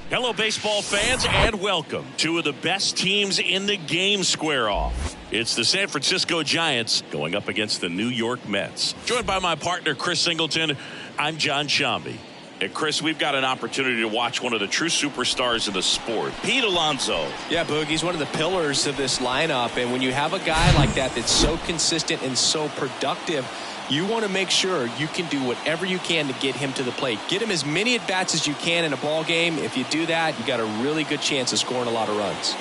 Hello, baseball fans, and welcome. Two of the best teams in the game square off. It's the San Francisco Giants going up against the New York Mets. Joined by my partner, Chris Singleton, I'm John Shambi. And Chris, we've got an opportunity to watch one of the true superstars in the sport, Pete Alonso. Yeah, Boog, he's one of the pillars of this lineup. And when you have a guy like that that's so consistent and so productive, you want to make sure you can do whatever you can to get him to the plate. Get him as many at-bats as you can in a ball game. If you do that, you got a really good chance of scoring a lot of runs.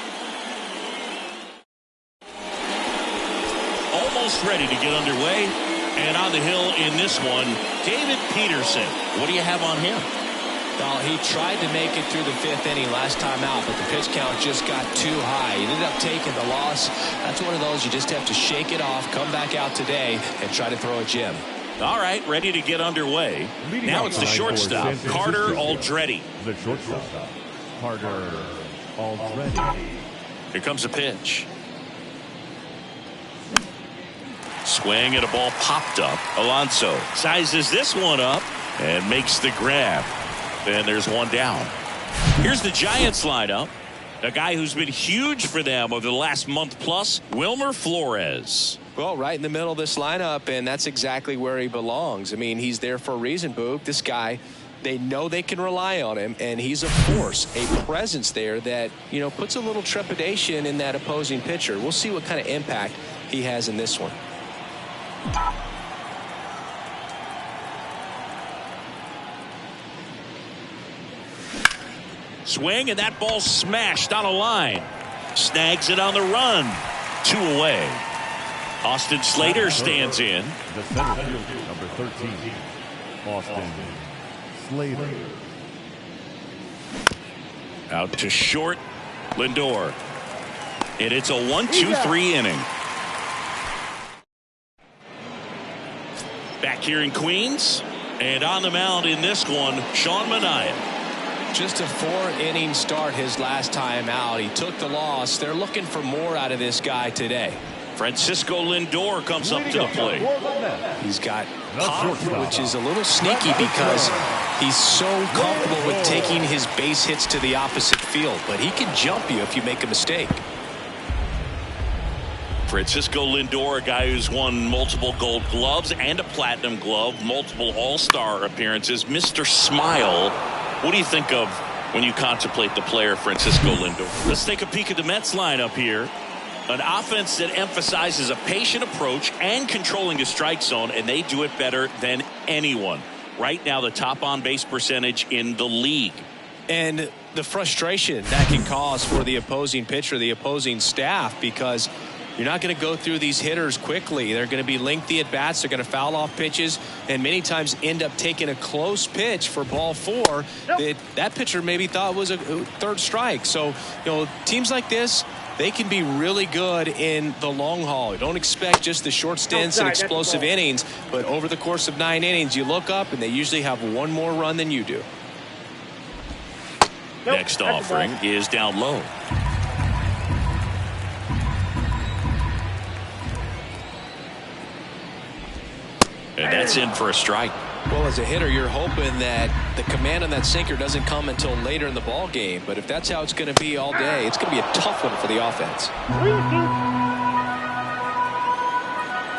Almost ready to get underway. And on the hill in this one, David Peterson. What do you have on him? Well, he tried to make it through the fifth inning last time out, but the pitch count just got too high. He ended up taking the loss. That's one of those you just have to shake it off, come back out today, and try to throw a gem. All right, ready to get underway. Now it's the shortstop, Carter Aldrete. The shortstop, Carter Aldrete. Here comes a pitch. Swing and a ball popped up. Alonso sizes this one up and makes the grab. And there's one down. Here's the Giants lineup. A guy who's been huge for them over the last month plus, Wilmer Flores. Well, right in the middle of this lineup, and that's exactly where he belongs. I mean, he's there for a reason, Boog. This guy, they know they can rely on him, and he's a force, a presence there that, you know, puts a little trepidation in that opposing pitcher. We'll see what kind of impact he has in this one. Swing, and that ball smashed on a line. Snags it on the run. 2 away. Austin Slater stands in. The center fielder, number 13, Austin Slater. Out to short, Lindor. And it's a 1-2-3 inning. Back here in Queens. And on the mound in this one, Sean Manaea. Just a 4-inning start his last time out. He took the loss. They're looking for more out of this guy today. Francisco Lindor comes up to the plate. He's got pop, which is a little sneaky because he's so comfortable with taking his base hits to the opposite field, but he can jump you if you make a mistake. Francisco Lindor, a guy who's won multiple Gold Gloves and a Platinum Glove, multiple All-Star appearances. Mr. Smile, what do you think of when you contemplate the player Francisco Lindor? Let's take a peek at the Mets lineup here. An offense that emphasizes a patient approach and controlling the strike zone, and they do it better than anyone. Right now, the top on-base percentage in the league. And the frustration that can cause for the opposing pitcher, the opposing staff, because you're not going to go through these hitters quickly. They're going to be lengthy at bats. They're going to foul off pitches and many times end up taking a close pitch for ball 4 that pitcher maybe thought was a third strike. So, teams like this, they can be really good in the long haul. Don't expect just the short stints and explosive innings, but over the course of 9 innings, you look up and they usually have one more run than you do. Next offering is down low. And that's in for a strike. Well, as a hitter, you're hoping that the command on that sinker doesn't come until later in the ball game. But if that's how it's going to be all day, it's going to be a tough one for the offense.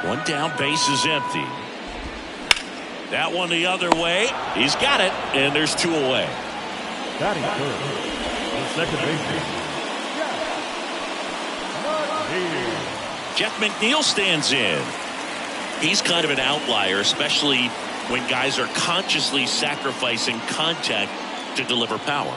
One down, base is empty. That one the other way. He's got it, and there's 2 away. Batting third, the second baseman, Jeff McNeil stands in. He's kind of an outlier, especially when guys are consciously sacrificing contact to deliver power.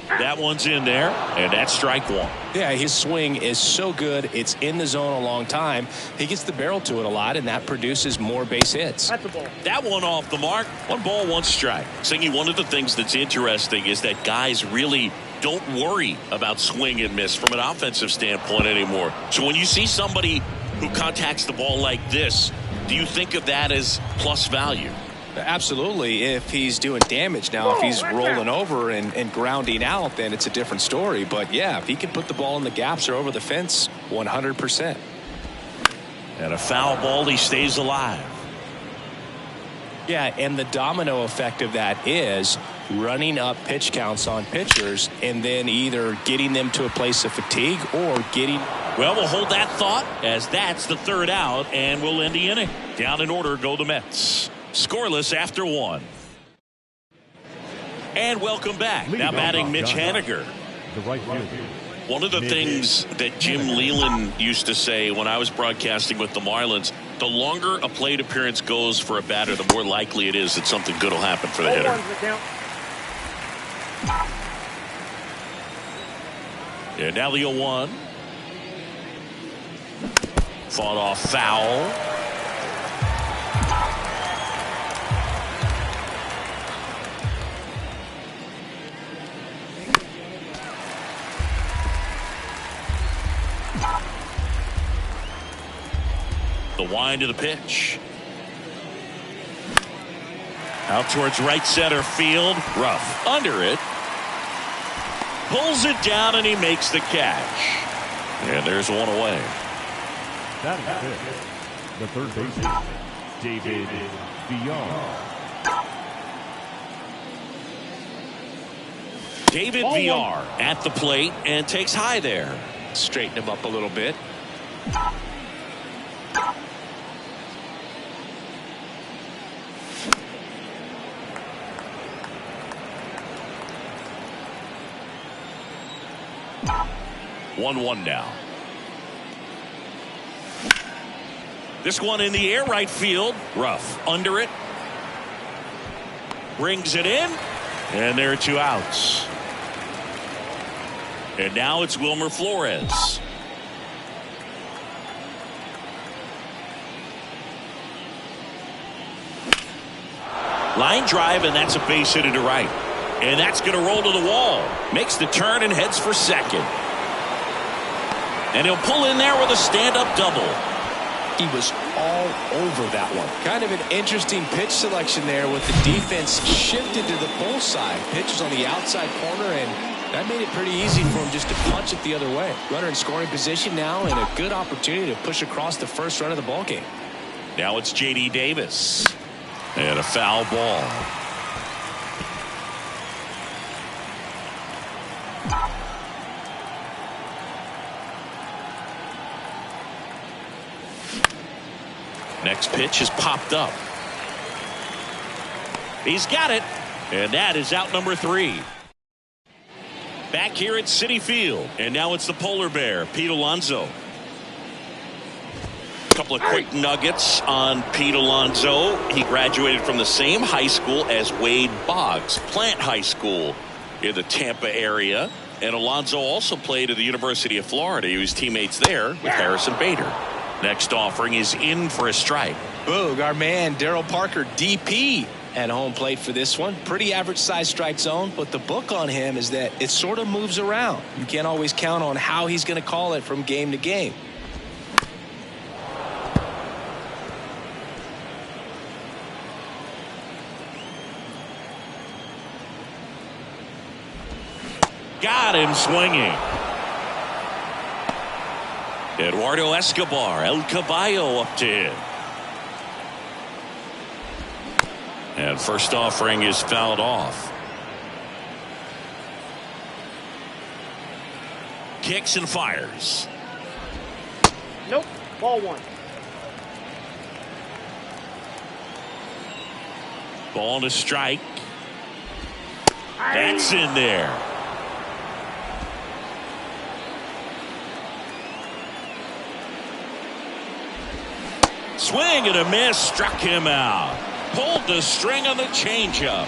That one's in there, and that's strike 1. Yeah, his swing is so good. It's in the zone a long time. He gets the barrel to it a lot, and that produces more base hits. That one off the mark. 1 ball, 1 strike. Singy, one of the things that's interesting is that guys really don't worry about swing and miss from an offensive standpoint anymore. So when you see somebody who contacts the ball like this, do you think of that as plus value? Absolutely, if he's doing damage. Now, if he's rolling over and grounding out, then it's a different story. But, yeah, if he can put the ball in the gaps or over the fence, 100%. And a foul ball, he stays alive. Yeah, and the domino effect of that is running up pitch counts on pitchers and then either getting them to a place of fatigue or getting... Well, we'll hold that thought as that's the 3rd out, and we'll end the inning. Down in order go the Mets. Scoreless after 1. And welcome back. Now batting Mitch Haniger. the right fielder. One of the things that Jim Leyland used to say when I was broadcasting with the Marlins, the longer a plate appearance goes for a batter, the more likely it is that something good will happen for the hitter. And now the 0-1. Fought off foul. The wind of the pitch. Out towards right center field. Rough. Under it. Pulls it down and he makes the catch. And there's one away. Batting fifth, the third baseman, David Villar. David Villar at the plate and takes high there. Straighten him up a little bit. One now. This one in the air, right field. Rough. Under it. Brings it in. And there are two outs. And now it's Wilmer Flores. Line drive, and that's a base hit to right. And that's going to roll to the wall. Makes the turn and heads for second. And he'll pull in there with a stand-up double. He was all over that one. Kind of an interesting pitch selection there with the defense shifted to the pull side. Pitch is on the outside corner, and That made it pretty easy for him just to punch it the other way. Runner in scoring position now, and a good opportunity to push across the first run of the ball game. Now it's J.D. Davis. And a foul ball. Next pitch is popped up. He's got it. And that is out number 3. Back here at Citi Field. And now it's the Polar Bear, Pete Alonso. A couple of quick nuggets on Pete Alonso. He graduated from the same high school as Wade Boggs, Plant High School in the Tampa area. And Alonso also played at the University of Florida. He was teammates there with Harrison Bader. Next offering is in for a strike. Boog, our man Daryl Parker, DP, at home plate for this one. Pretty average size strike zone, but the book on him is that it sort of moves around. You can't always count on how he's going to call it from game to game. Got him swinging. Eduardo Escobar, El Caballo up to him. And first offering is fouled off. Kicks and fires. Nope. Ball 1. Ball to strike. That's in there. Swing and a miss, struck him out. Pulled the string on the changeup.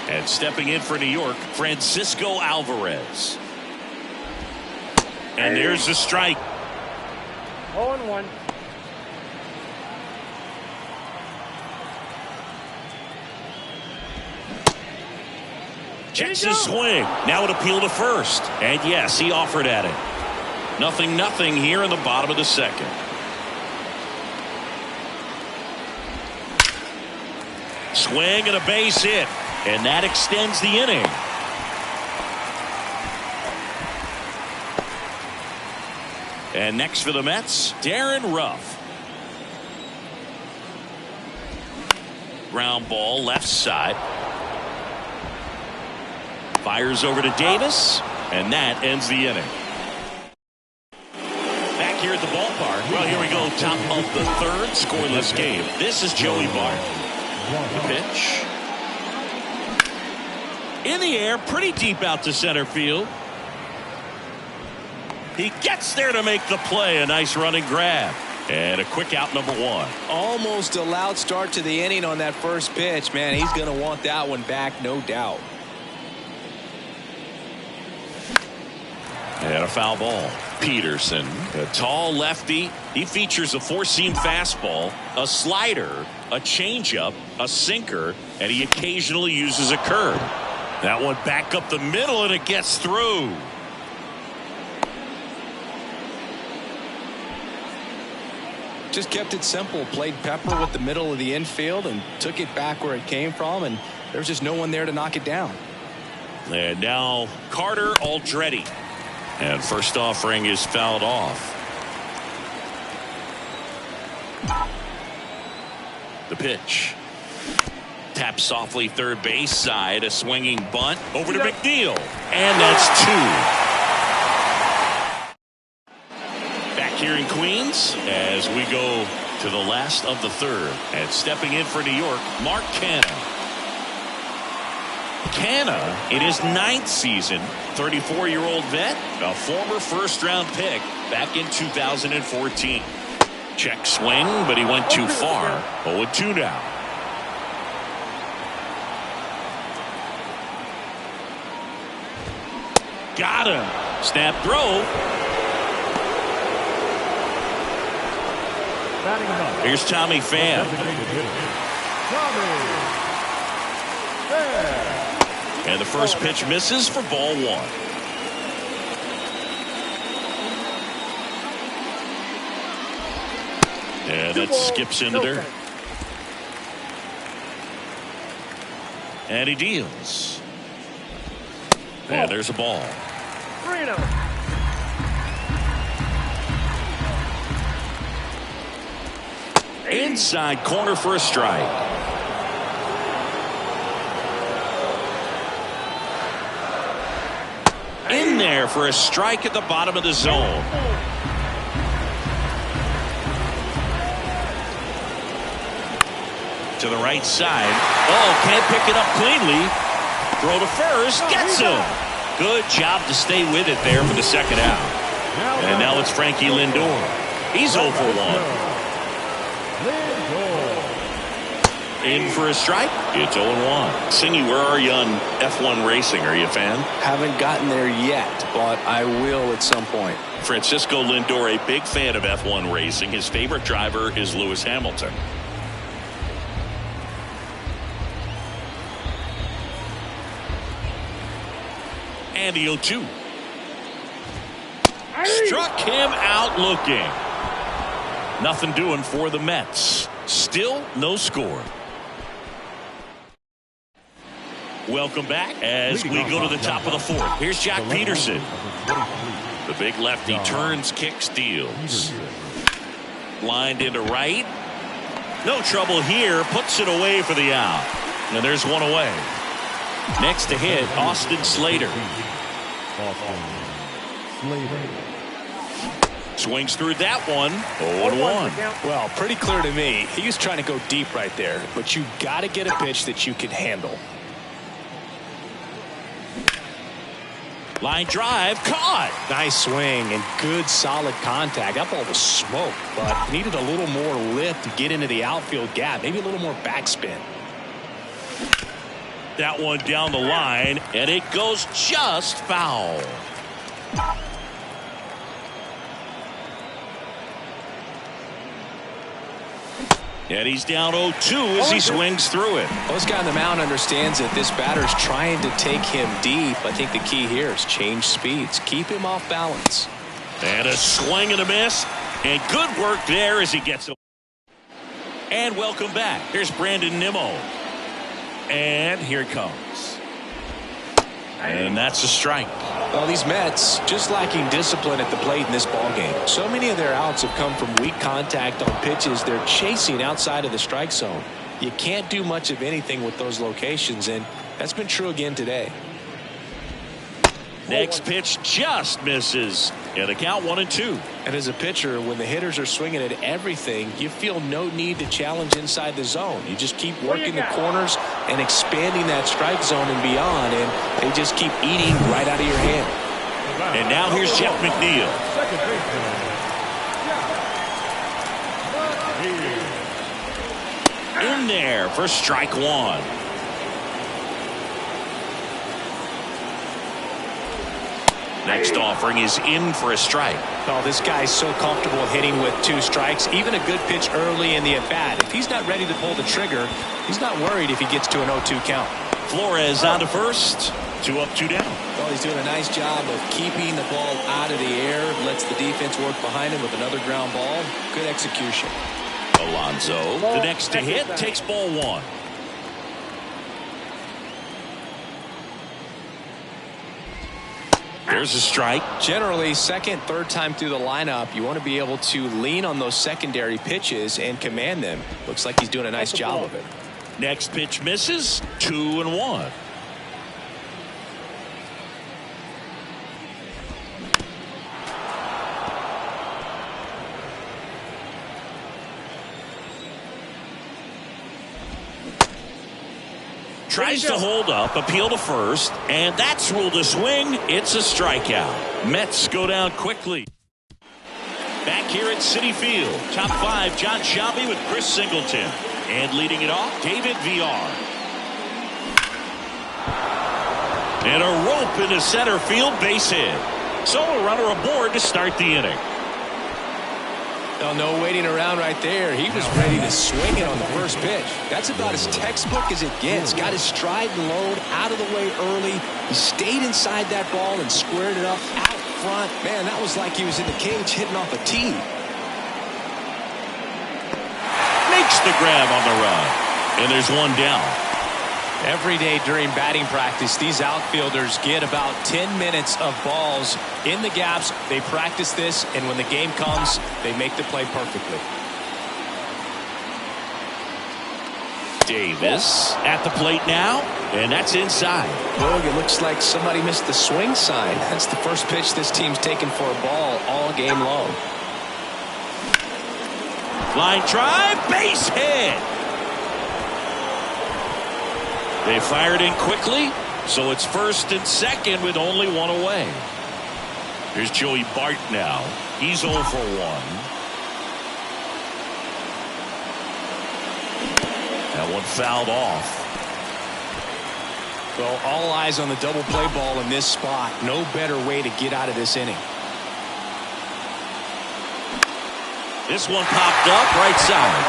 And stepping in for New York, Francisco Alvarez. And there's the strike. 0-1. Checks his swing. Now an appeal to first. And yes, he offered at it. 0-0 here in the bottom of the second. Swing and a base hit. And that extends the inning. And next for the Mets, Darren Ruff. Ground ball left side. Fires over to Davis. And that ends the inning. Back here at the ballpark. Well, here we go. Top of the third, scoreless game. This is Joey Bart. The pitch. In the air, pretty deep out to center field. He gets there to make the play. A nice running grab. And a quick out, number 1. Almost a loud start to the inning on that first pitch. Man, he's going to want that one back, no doubt. And a foul ball. Peterson, a tall lefty. He features a four-seam fastball, a slider, a changeup, a sinker, and he occasionally uses a curve. That one back up the middle, and it gets through. Just kept it simple. Played pepper with the middle of the infield and took it back where it came from, and there's just no one there to knock it down. And now Carter Aldrete. And first offering is fouled off. The pitch. Tap softly third base side. A swinging bunt over to McNeil. And that's 2. Back here in Queens as we go to the last of the third. And stepping in for New York, Mark Canha. Canha, in his 9th season, 34-year-old vet, a former first-round pick back in 2014. Check swing, but he went too far. 0-2 now. Got him. Snap throw. Here's Tommy Pham. And the first pitch misses for ball 1. And that skips into dirt. And he deals. And there's a ball. 3-0. Inside corner for a strike. In there for a strike at the bottom of the zone. To the right side. Oh, can't pick it up cleanly. Throw to first. Gets him. Good job to stay with it there for the second out. And now it's Frankie Lindor. He's 0 for 1. In for a strike. It's 0-1. Cindy, where are you on F1 racing? Are you a fan? Haven't gotten there yet, but I will at some point. Francisco Lindor, a big fan of F1 racing. His favorite driver is Lewis Hamilton. And the 0-2. Struck him out looking. Nothing doing for the Mets. Still no score. Welcome back as we go to the top of the fourth. Here's Jack Peterson. The big lefty turns, kicks, deals. Lined into right. No trouble here. Puts it away for the out. And there's one away. Next to hit, Austin Slater. Swings through that one. 0-1. Well, pretty clear to me. He was trying to go deep right there, but you got to get a pitch that you can handle. Line drive, caught. Nice swing and good solid contact. That ball was smoked, but needed a little more lift to get into the outfield gap. Maybe a little more backspin. That one down the line, and it goes just foul. And he's down 0-2 as he swings through it. Well, this guy on the mound understands that this batter's trying to take him deep. I think the key here is change speeds. Keep him off balance. And a swing and a miss. And good work there as he gets it. And welcome back. Here's Brandon Nimmo. And here it comes. And that's a strike. Well, these Mets just lacking discipline at the plate in this ballgame. So many of their outs have come from weak contact on pitches they're chasing outside of the strike zone. You can't do much of anything with those locations, and that's been true again today. Next pitch just misses. And the count 1-2. And as a pitcher, when the hitters are swinging at everything, you feel no need to challenge inside the zone. You just keep working the corners and expanding that strike zone and beyond, and they just keep eating right out of your hand. And now here's Jeff McNeil. In there for strike one. Next offering is in for a strike. Oh, this guy's so comfortable hitting with 2 strikes. Even a good pitch early in the at-bat. If he's not ready to pull the trigger, he's not worried if he gets to an 0-2 count. Flores on to first. 2 up, 2 down. Well, he's doing a nice job of keeping the ball out of the air. Lets the defense work behind him with another ground ball. Good execution. Alonso, the next to hit, takes ball 1. There's a strike. Generally, second, third time through the lineup, you want to be able to lean on those secondary pitches and command them. Looks like he's doing a nice job of it. Next pitch misses. 2-1. Tries to hold up, appeal to first, and that's ruled a swing. It's a strikeout. Mets go down quickly. Back here at Citi Field, top 5, John Sciambi with Chris Singleton. And leading it off, David Villar. And a rope into center field, base hit. So a runner aboard to start the inning. Well, no waiting around right there. He was ready to swing it on the first pitch. That's about as textbook as it gets. Got his stride and load out of the way early. He stayed inside that ball and squared it up out front. Man, that was like he was in the cage hitting off a tee. Makes the grab on the run. And there's one down. Every day during batting practice, these outfielders get about 10 minutes of balls in the gaps. They practice this, and when the game comes, they make the play perfectly. Davis at the plate now, and that's inside. Boog, it looks like somebody missed the swing sign. That's the first pitch this team's taken for a ball all game long. Line drive, base hit. They fired in quickly, so it's first and second with only one away. Here's Joey Bart now. He's 0 for 1. That one fouled off. Well, all eyes on the double play ball in this spot. No better way to get out of this inning. This one popped up right side.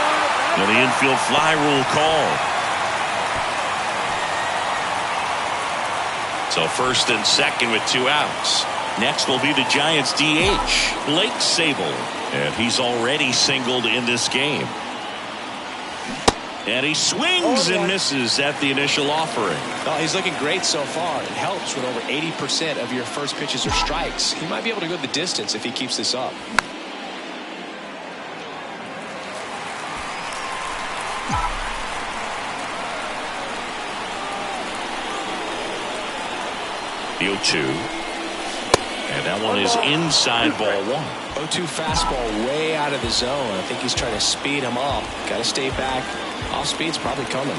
And the infield fly rule called. So first and second with 2 outs. Next will be the Giants DH, Blake Sabol. And he's already singled in this game. And he swings and misses at the initial offering. Well, he's looking great so far. It helps when over 80% of your first pitches are strikes. He might be able to go the distance if he keeps this up. The 0-2. And that one is inside ball 1. 0-2 fastball way out of the zone. I think he's trying to speed him up. Got to stay back. Off speed's probably coming.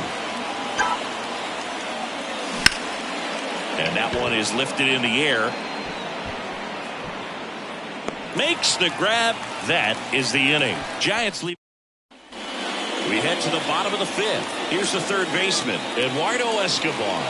And that one is lifted in the air. Makes the grab. That is the inning. Giants lead. We head to the bottom of the 5th. Here's the third baseman, Eduardo Escobar.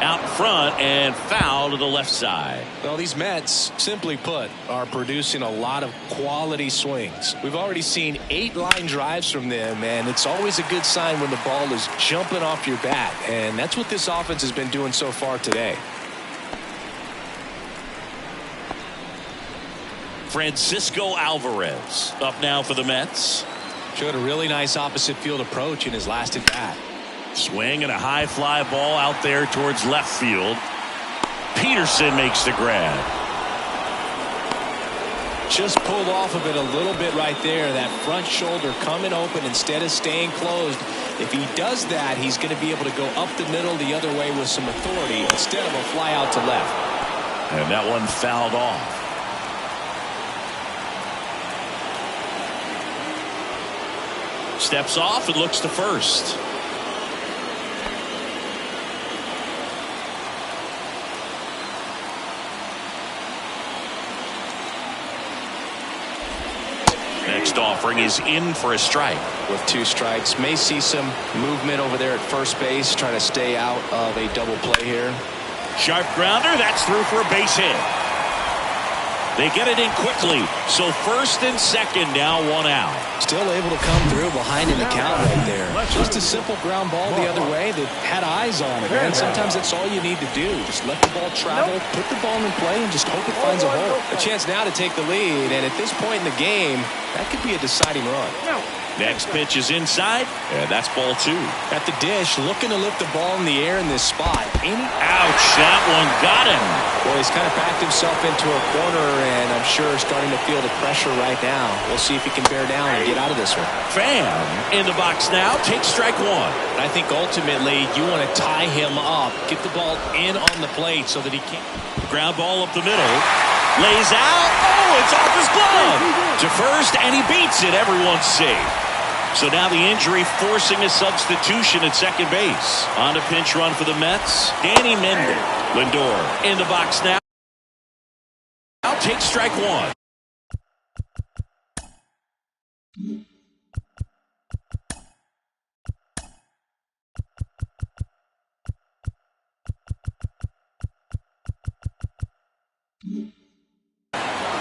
Out front and foul to the left side. Well, these Mets, simply put, are producing a lot of quality swings. We've already seen 8 line drives from them, and it's always a good sign when the ball is jumping off your bat, and that's what this offense has been doing so far today. Francisco Alvarez up now for the Mets. Showed a really nice opposite field approach in his last at bat. Swing and a high fly ball out there towards left field. Peterson makes the grab. Just pulled off of it a little bit right there. That front shoulder coming open instead of staying closed. If he does that, he's going to be able to go up the middle the other way with some authority instead of a fly out to left. And that one fouled off. Steps off and looks to first. Next offering is in for a strike. With 2 strikes, may see some movement over there at first base, trying to stay out of a double play here. Sharp grounder, that's through for a base hit. They get it in quickly, so first and second now, 1 out. Still able to come through behind an account right there. Just a simple ground ball the other way that had eyes on it, man. Sometimes that's all you need to do. Just let the ball travel, put the ball in play, and just hope it finds a hole. A chance now to take the lead, and at this point in the game, that could be a deciding run. Next pitch is inside, and that's ball 2. At the dish, looking to lift the ball in the air in this spot. Ouch, that one got him. Well, he's kind of backed himself into a corner, and I'm sure starting to feel the pressure right now. We'll see if he can bear down and get out of this one. Pham in the box now, takes strike 1. I think ultimately you want to tie him up, get the ball in on the plate so that he can't. Ground ball up the middle. Lays out. Oh, it's off his glove. To first, and he beats it. Everyone's safe. So now the injury forcing a substitution at second base. On a pinch run for the Mets, Danny Mendel. Lindor in the box now. Now takes strike 1.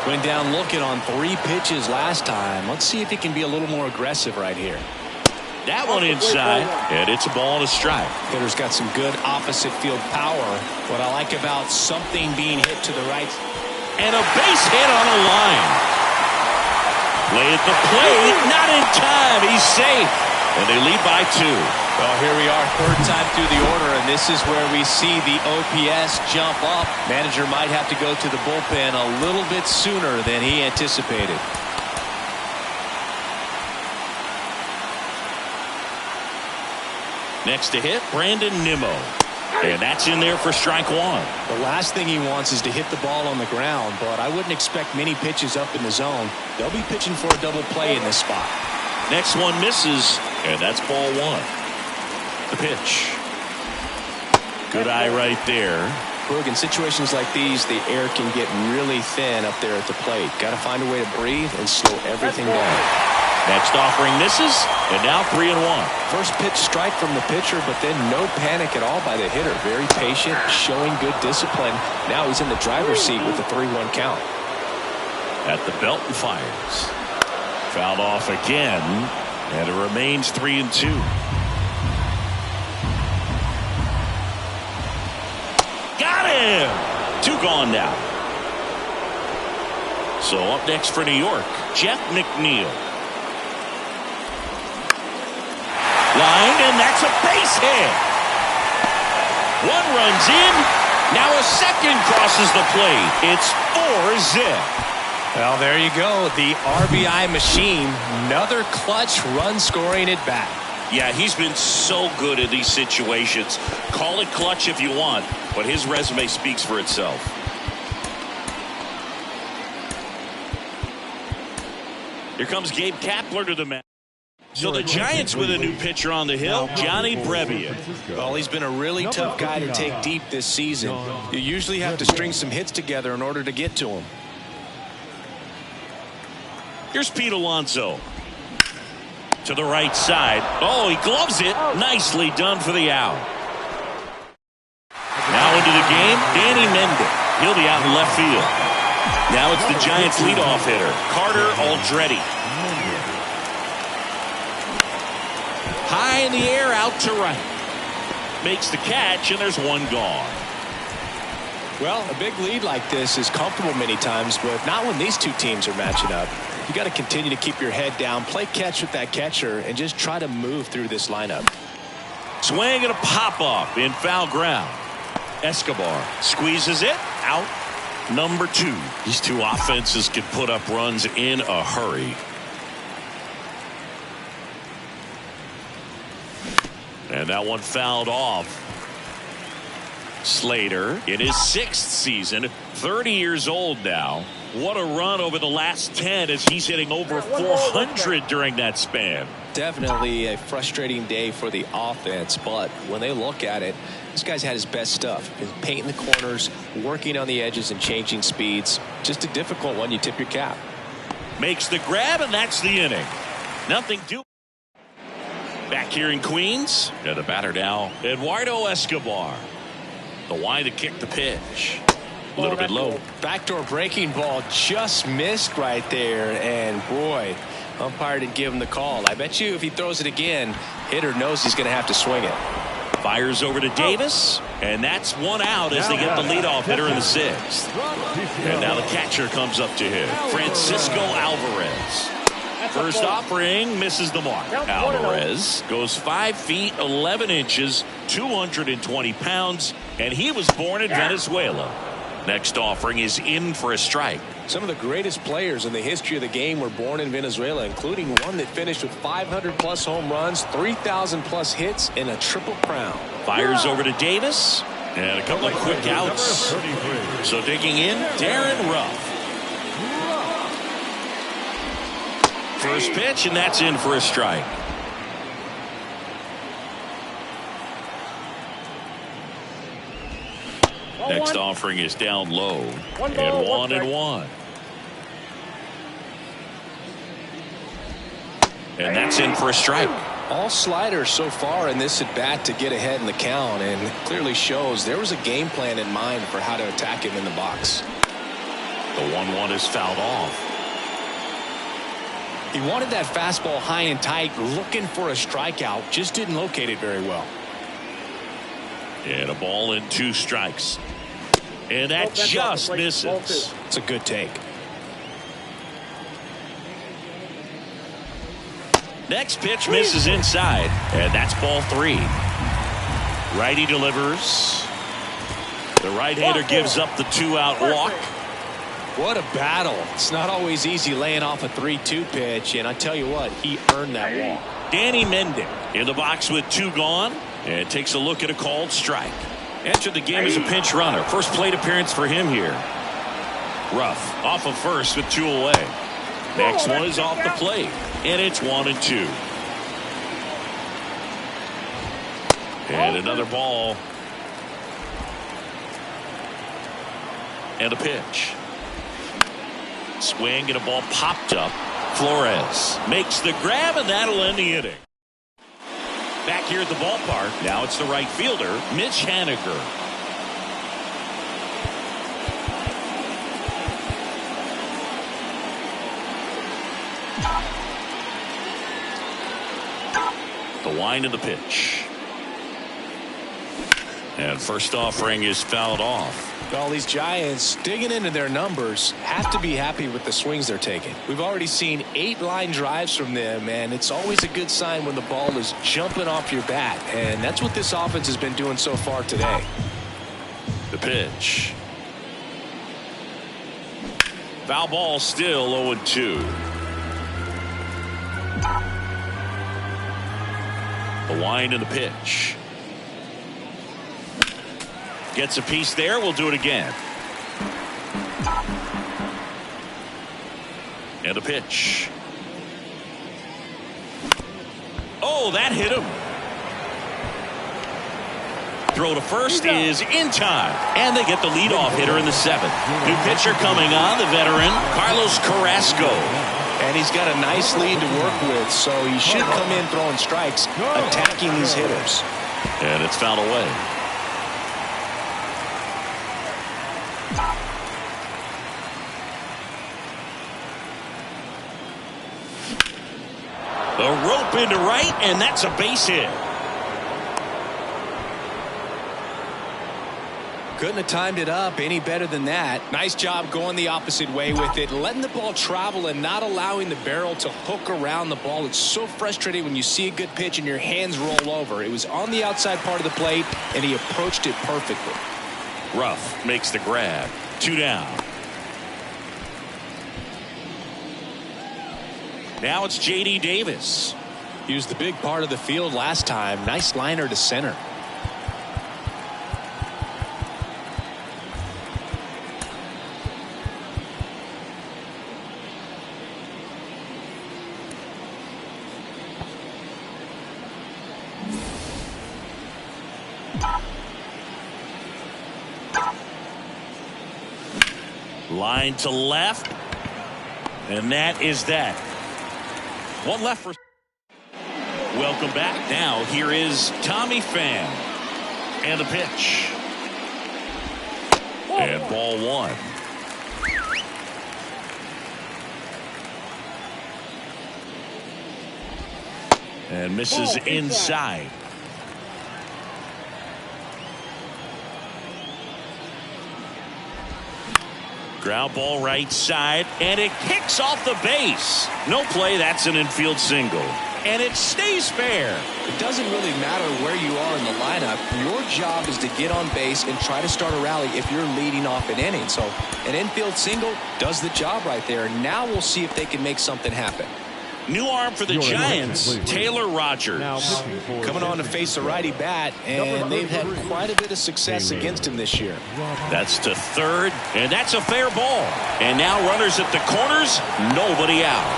Went down looking on 3 pitches last time. Let's see if he can be a little more aggressive right here. That one inside, and it's a ball and a strike. Hitter's got some good opposite field power. What I like about something being hit to the right. And a base hit on a line. Play at the plate, not in time. He's safe, and they lead by 2. Well, here we are, third time through the order, and this is where we see the OPS jump up. Manager might have to go to the bullpen a little bit sooner than he anticipated. Next to hit, Brandon Nimmo. And that's in there for strike one. The last thing he wants is to hit the ball on the ground, but I wouldn't expect many pitches up in the zone. They'll be pitching for a double play in this spot. Next one misses, and that's ball one. The pitch. Good eye right there. Boog, in situations like these, the air can get really thin up there at the plate. Got to find a way to breathe and slow everything down. Next offering misses, and now 3-1. First pitch strike from the pitcher, but then no panic at all by the hitter. Very patient, showing good discipline. Now he's in the driver's seat with the 3-1 count. At the belt and fires. Fouled off again, and it remains 3-2. Got him! 2 gone now. So up next for New York, Jeff McNeil. Lined, and that's a base hit. One runs in. Now a second crosses the plate. It's 4-zip. Well, there you go. The RBI machine. Another clutch run scoring at bat. Yeah, he's been so good in these situations. Call it clutch if you want, but his resume speaks for itself. Here comes Gabe Kapler to the mat. So the Giants with a new pitcher on the hill, Johnny Brebbia. Well, he's been a really tough guy to take deep this season. You usually have to string some hits together in order to get to him. Here's Pete Alonso. To the right side. Oh, he gloves it. Nicely done for the out. Now into the game, Danny Mendick. He'll be out in left field. Now it's the Giants leadoff hitter, Carter Aldrete. High in the air, out to right. Makes the catch, and there's one gone. Well, a big lead like this is comfortable many times, but not when these two teams are matching up. You got to continue to keep your head down, play catch with that catcher, and just try to move through this lineup. Swing and a pop-up in foul ground. Escobar squeezes it out. Number 2. These two offenses can put up runs in a hurry. And that one fouled off. Slater in his 6th season, 30 years old now. What a run over the last 10 as he's hitting over 400 during that span. Definitely a frustrating day for the offense, but when they look at it, this guy's had his best stuff. He's painting the corners, working on the edges and changing speeds. Just a difficult one. You tip your cap. Makes the grab, and that's the inning. Nothing doing. Back here in Queens, and the batter now, Eduardo Escobar. The wide to kick the pitch. A little bit low. Backdoor breaking ball just missed right there, and boy, umpire didn't give him the call. I bet you if he throws it again, hitter knows he's going to have to swing it. Fires over to Davis, and that's one out as they get the leadoff hitter in the 6th. And now the catcher comes up to hit, Francisco Alvarez. First offering misses the mark. Alvarez goes 5 feet 11 inches, 220 pounds, and he was born in Venezuela. Next offering is in for a strike. Some of the greatest players in the history of the game were born in Venezuela, including one that finished with 500+ home runs, 3,000+ hits, and a triple crown. Fires over to Davis, and a couple of quick outs. So digging in, Darren Ruff. First pitch, and that's in for a strike. Next offering is down low. And 1-1. And that's in for a strike. All sliders so far in this at bat to get ahead in the count, and clearly shows there was a game plan in mind for how to attack him in the box. The 1-1 is fouled off. He wanted that fastball high and tight, looking for a strikeout, just didn't locate it very well. And a ball and 2 strikes. And that just misses. It's a good take. Next pitch misses inside, and that's ball 3. Righty delivers. The right-hander gives up the 2-out walk. What a battle. It's not always easy laying off a 3-2 pitch, and I tell you what, he earned that walk. Danny Mendick in the box with 2 gone, and takes a look at a called strike. Entered the game as a pinch runner. First plate appearance for him here. Ruff off of first with 2 away. Next one is off the plate, and it's 1-2. And another ball. And a pitch. Swing and a ball popped up. Flores makes the grab, and that'll end the inning. Back here at the ballpark, now it's the right fielder, Mitch Haniger. The wind of the pitch. And first offering is fouled off. All these Giants digging into their numbers have to be happy with the swings they're taking. We've already seen 8 line drives from them, and it's always a good sign when the ball is jumping off your bat, and that's what this offense has been doing so far today. The pitch. Foul ball, still 0-2. The wind and the pitch. Gets a piece there. We'll do it again. And a pitch. Oh, that hit him. Throw to first is in time. And they get the leadoff hitter in the 7th. New pitcher coming on, the veteran, Carlos Carrasco. And he's got a nice lead to work with, so he should come in throwing strikes, attacking these hitters. And it's fouled away. The rope into right, and that's a base hit. Couldn't have timed it up any better than that. Nice job going the opposite way with it, letting the ball travel and not allowing the barrel to hook around the ball. It's so frustrating when you see a good pitch and your hands roll over. It was on the outside part of the plate, and he approached it perfectly. Ruff makes the grab. 2 down. Now it's J.D. Davis. He was the big part of the field last time. Nice liner to center. Line to left. And that is that. One left for. Welcome back. Now here is Tommy Pham. And the pitch. And ball 1. And misses inside. Ground ball right side, and it kicks off the base. No play, that's an infield single. And it stays fair. It doesn't really matter where you are in the lineup. Your job is to get on base and try to start a rally if you're leading off an inning. So an infield single does the job right there. Now we'll see if they can make something happen. New arm for the Giants, Taylor Rogers. Coming on to face a righty bat, and they've had quite a bit of success against him this year. That's to third, and that's a fair ball. And now runners at the corners, nobody out.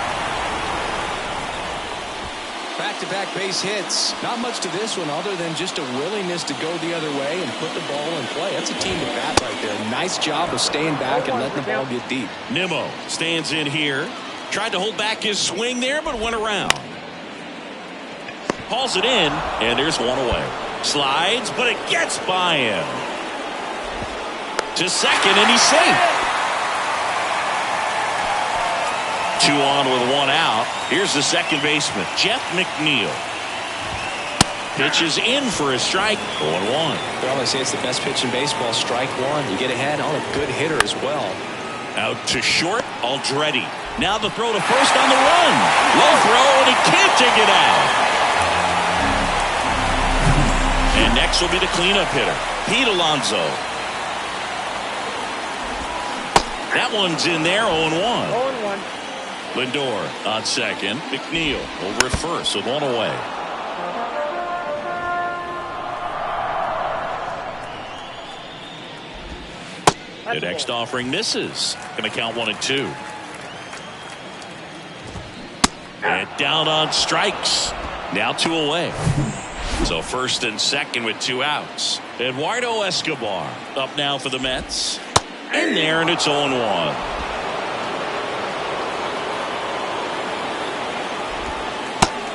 Back-to-back base hits. Not much to this one other than just a willingness to go the other way and put the ball in play. That's a team to bat right there. Nice job of staying back and letting the ball get deep. Nimmo stands in here. Tried to hold back his swing there, but went around. Hauls it in, and there's one away. Slides, but it gets by him. To second, and he's safe. 2 on with 1 out. Here's the second baseman, Jeff McNeil. Pitches in for a strike. 0-1. Well, they say it's the best pitch in baseball. Strike 1. You get ahead on a good hitter as well. Out to short, Aldretti. Now the throw to first on the run. Low throw, and he can't dig it out. And next will be the cleanup hitter, Pete Alonso. That one's in there, 0-1. 0-1. Lindor on second. McNeil over at first with one away. The next offering misses. Going to count 1-2. And down on strikes. Now 2 away. So first and second with 2 outs. Eduardo Escobar up now for the Mets. In there, and it's 0-1.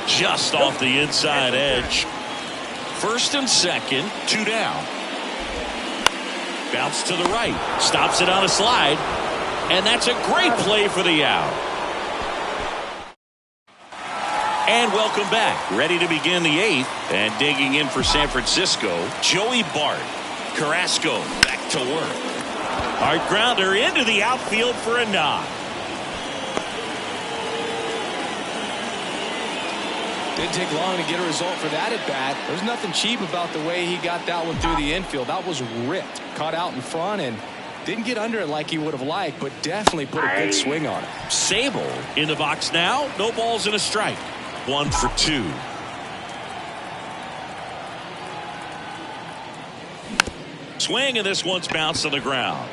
Just off the inside edge. First and second, 2 down. Bounce to the right. Stops it on a slide. And that's a great play for the out. And welcome back. Ready to begin the 8th. And digging in for San Francisco, Joey Bart. Carrasco back to work. Hard grounder into the outfield for a knock. Didn't take long to get a result for that at bat. There's nothing cheap about the way he got that one through the infield. That was ripped. Caught out in front and didn't get under it like he would have liked, but definitely put a good swing on it. Sable in the box now. No balls and a strike. 1 for 2. Swing, and this one's bounced to the ground.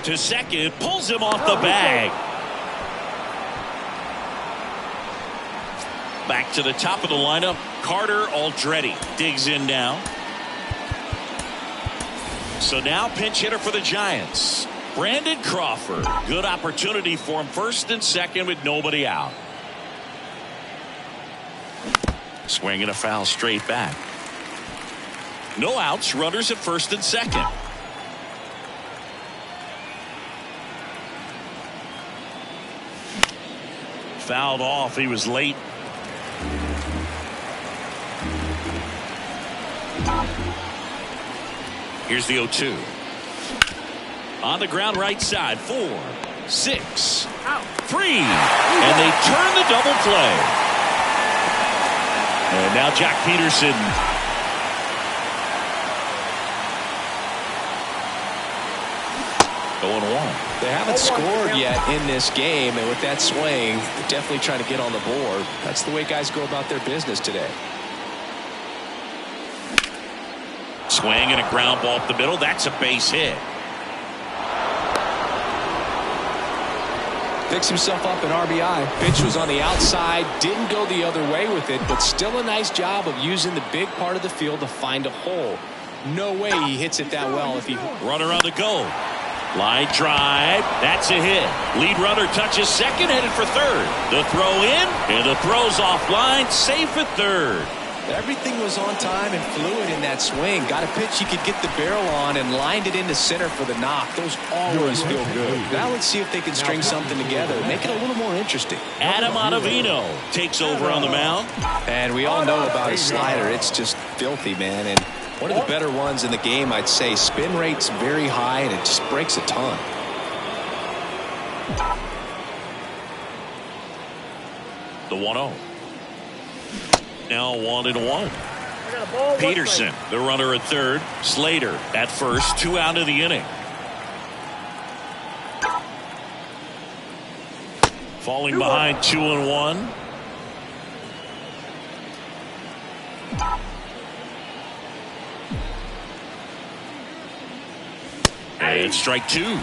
To second, pulls him off the bag. Back to the top of the lineup, Carter Aldrete digs in now. So now pinch hitter for the Giants, Brandon Crawford. Good opportunity for him first and second with nobody out. Swing and a foul straight back. No outs, runners at first and second. Fouled off, he was late. Here's the 0-2. On the ground right side. 4, 6, 3. And they turn the double play. And now Jack Peterson. Going 1. They haven't scored yet in this game, and with that swing, they're definitely trying to get on the board. That's the way guys go about their business today. Swing and a ground ball up the middle. That's a base hit. Picks himself up an RBI. Pitch was on the outside. Didn't go the other way with it, but still a nice job of using the big part of the field to find a hole. No way he hits it that well if he... Runner on the go. Line drive. That's a hit. Lead runner touches second, headed for third. The throw in, and the throw's offline. Safe at third. Everything was on time and fluid in that swing. Got a pitch he could get the barrel on and lined it into center for the knock. Those always feel good. Now let's see if they can string something together. Make it a little more interesting. Adam Ottavino takes over on the mound. And we all know about his slider. It's just filthy, man. And one of the better ones in the game, I'd say. Spin rate's very high, and it just breaks a ton. The 1-0. Now 1-1. Peterson, the runner at third. Slater at first. 2 out of the inning. Falling behind 2-1. And strike 2.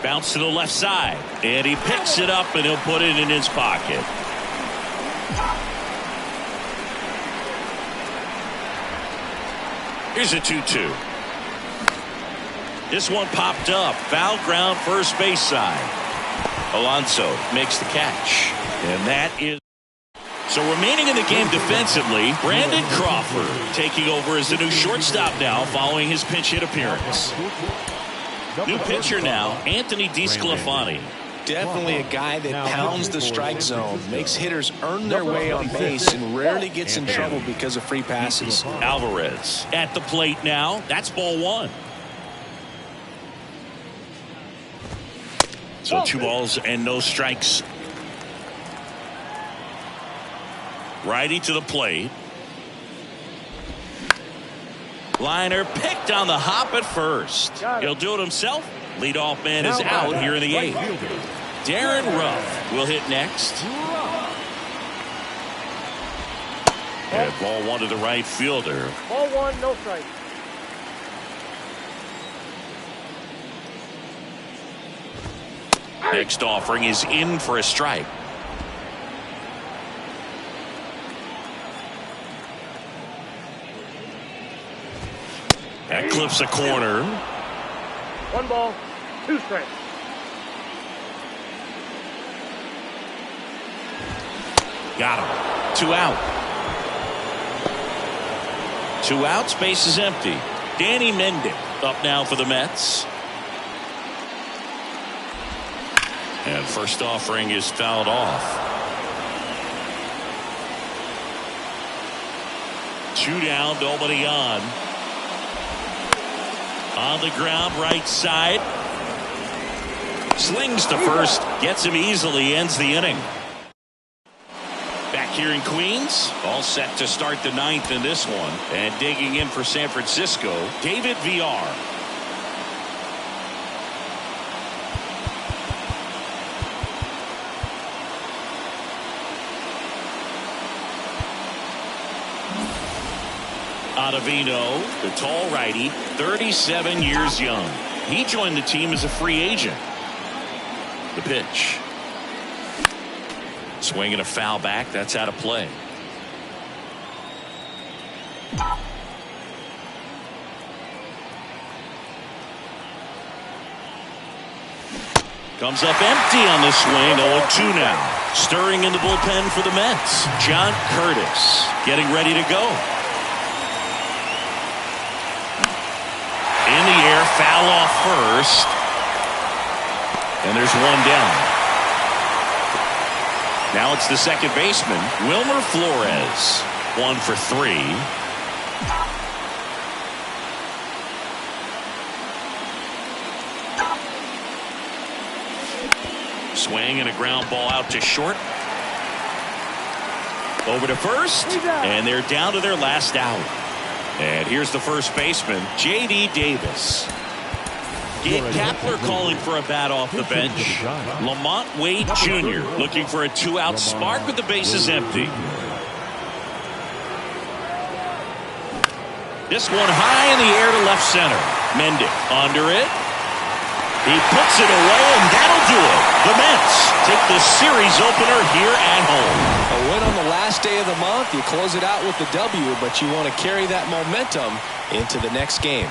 Bounce to the left side, and he picks it up, and he'll put it in his pocket. Here's a 2-2. This one popped up. Foul ground, first base side. Alonso makes the catch, and that is... So remaining in the game defensively, Brandon Crawford taking over as the new shortstop now following his pinch hit appearance. New pitcher now, Anthony DeSclafani. Definitely a guy that pounds the strike zone, makes hitters earn their way on base, and rarely gets in trouble because of free passes. Alvarez at the plate now. That's ball one. So 2 balls and no strikes. Righty to the plate. Liner picked on the hop at first. He'll do it himself. Leadoff man is out here in the 8th. Darren Ruff will hit next. And ball 1 to the right fielder. Ball 1, no strike. Next offering is in for a strike. That clips a corner. 1 ball, 2 strikes. Got him. 2 out. 2 outs, base is empty. Danny Mendick up now for the Mets. And first offering is fouled off. 2 down, nobody on. On the ground, right side. Slings to first, gets him easily, ends the inning. Back here in Queens, all set to start the 9th in this one. And digging in for San Francisco, David Villar. Ottavino, the tall righty, 37 years young. He joined the team as a free agent. The pitch. Swinging a foul back. That's out of play. Comes up empty on the swing. 0-2 now. Stirring in the bullpen for the Mets. John Curtis getting ready to go. In the air, foul off first. And there's 1 down. Now it's the second baseman, Wilmer Flores. 1 for 3. Swing and a ground ball out to short. Over to first. And they're down to their last out. And here's the first baseman, J.D. Davis. Gabe Kapler calling for a bat off the bench. Lamont Wade Jr. looking for a 2-out spark with the bases empty. This one high in the air to left center. Mendick under it. He puts it away, and that'll do it. The Mets take the series opener here at home. A win on the last day of the month. You close it out with the W, but you want to carry that momentum into the next game.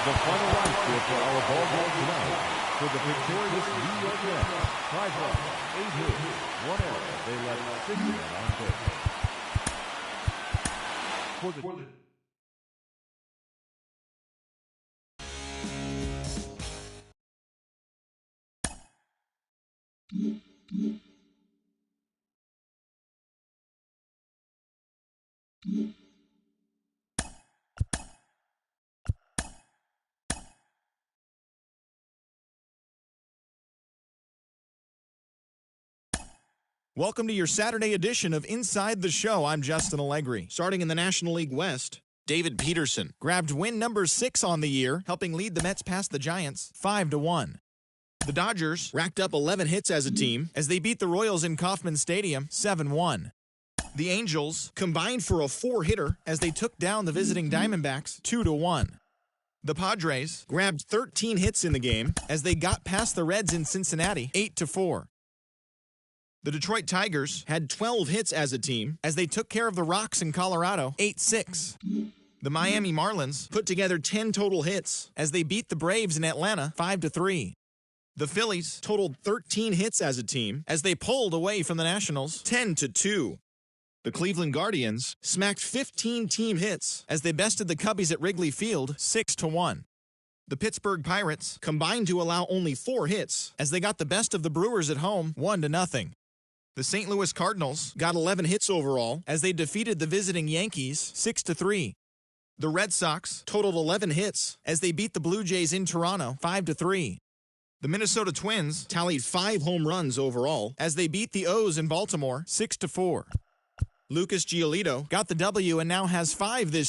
The final run score for our ball game tonight. For the victorious New York Mets, 5 runs, 8 hits, 1 error. They left 6 men on base. For the Welcome to your Saturday edition of Inside the Show. I'm Justin Allegri. Starting in the National League West, David Peterson grabbed win number 6 on the year, helping lead the Mets past the Giants 5-1. The Dodgers racked up 11 hits as a team as they beat the Royals in Kauffman Stadium 7-1. The Angels combined for a 4-hitter as they took down the visiting Diamondbacks 2-1. The Padres grabbed 13 hits in the game as they got past the Reds in Cincinnati 8-4. The Detroit Tigers had 12 hits as a team as they took care of the Rocks in Colorado 8-6. The Miami Marlins put together 10 total hits as they beat the Braves in Atlanta 5-3. The Phillies totaled 13 hits as a team as they pulled away from the Nationals 10-2. The Cleveland Guardians smacked 15 team hits as they bested the Cubbies at Wrigley Field 6-1. The Pittsburgh Pirates combined to allow only 4 hits as they got the best of the Brewers at home 1-0. The St. Louis Cardinals got 11 hits overall as they defeated the visiting Yankees 6-3. The Red Sox totaled 11 hits as they beat the Blue Jays in Toronto 5-3. The Minnesota Twins tallied 5 home runs overall as they beat the O's in Baltimore 6-4. Lucas Giolito got the W and now has 5 this year.